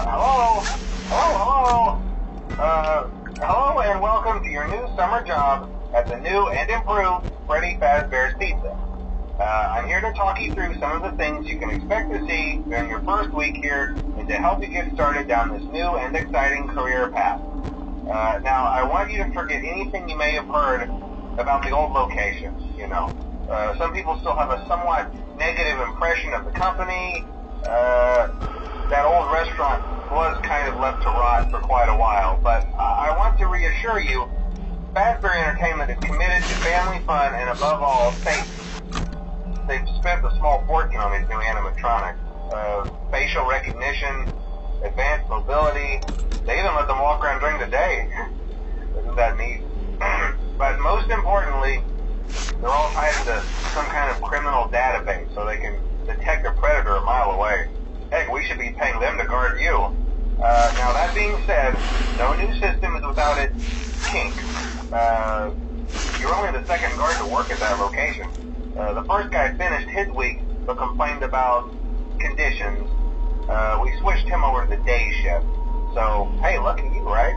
Hello? Hello? Hello and welcome to your new summer job at the new and improved Freddy Fazbear's Pizza. I'm here to talk you through some of the things you can expect to see during your first week here and to help you get started down this new and exciting career path. Now, I want you to forget anything you may have heard about the old location, you know. Some people still have a somewhat negative impression of the company. That old restaurant was kind of left to rot for quite a while, but I want to reassure you, Fazbear Entertainment is committed to family fun and above all, safety. They've spent a small fortune on these new animatronics. Facial recognition, advanced mobility, they even let them walk around during the day. Isn't that neat? But most importantly, they're all tied into some kind of criminal database so they can detect a predator a mile away. Heck, we should be paying them to guard you. Now that being said, no new system is without its kinks. You're only the second guard to work at that location. The first guy finished his week but complained about conditions. We switched him over to the day shift. So, hey, look at you, right?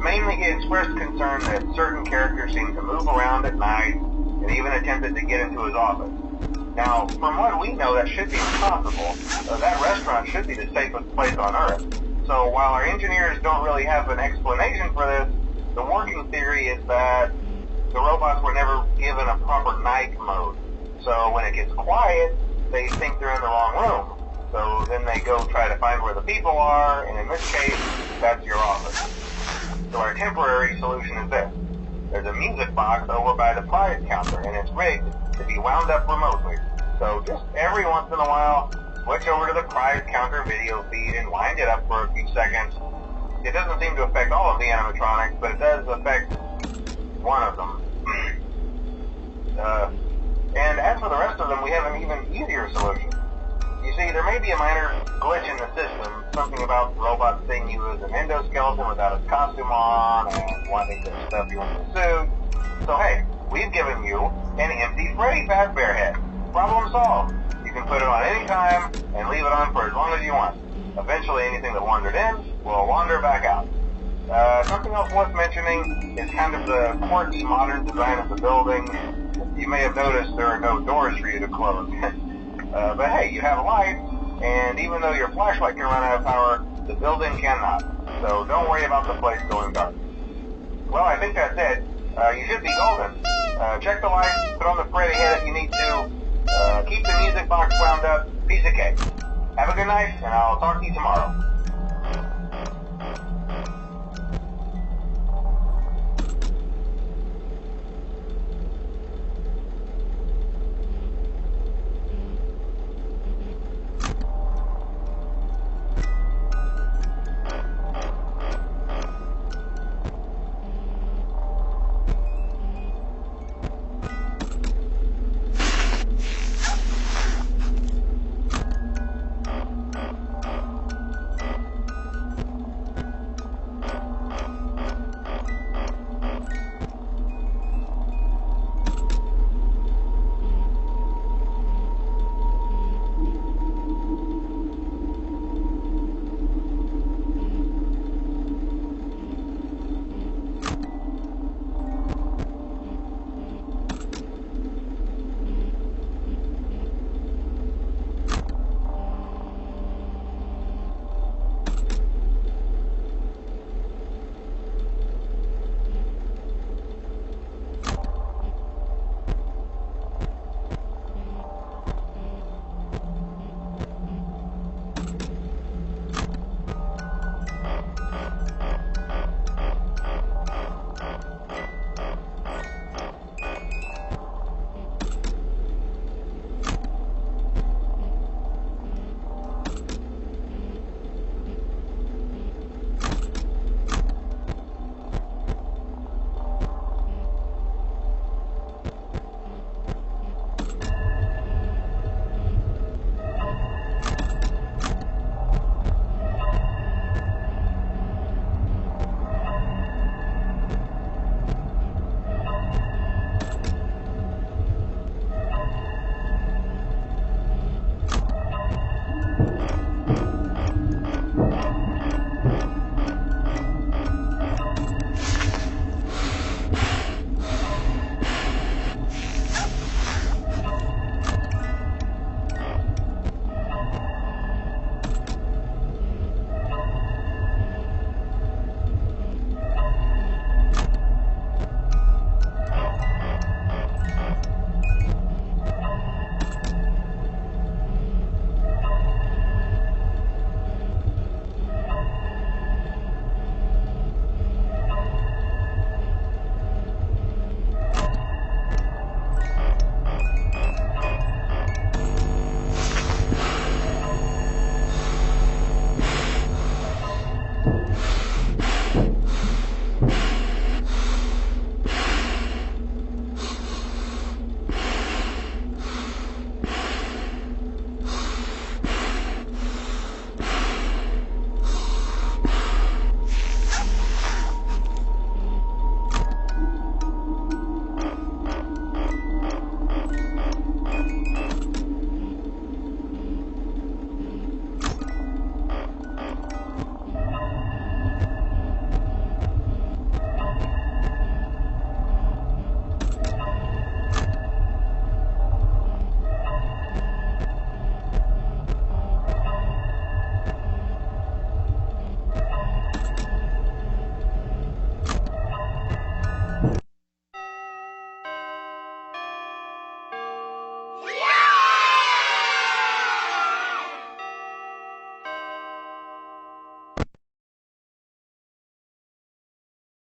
Mainly he expressed concern that certain characters seemed to move around at night and even attempted to get into his office. Now, from what we know, that should be impossible. That restaurant should be the safest place on Earth. So while our engineers don't really have an explanation for this, the working theory is that the robots were never given a proper night mode. So when it gets quiet, they think they're in the wrong room. So then they go try to find where the people are, and in this case, that's your office. So our temporary solution is this. There's a music box over by the prize counter, and it's rigged to be wound up remotely. So just every once in a while, switch over to the prize counter video feed and wind it up for a few seconds. It doesn't seem to affect all of the animatronics, but it does affect one of them. And as for the rest of them, we have an even easier solution. You see, there may be a minor glitch in the system, something about the robot seeing you as an endoskeleton without his costume on and wanting to stuff you in the suit. So hey, we've given you an empty Freddy Fazbear head. Problem solved. You can put it on any time and leave it on for as long as you want. Eventually anything that wandered in will wander back out. Something else worth mentioning is kind of the quartz modern design of the building. You may have noticed there are no doors for you to close. But hey, you have lights, and even though your flashlight can run out of power, the building cannot. So don't worry about the place going dark. Well, I think that's it. You should be golden. Check the lights, put on the Freddy head if you need to. Keep the music box wound up. Piece of cake. Have a good night, and I'll talk to you tomorrow.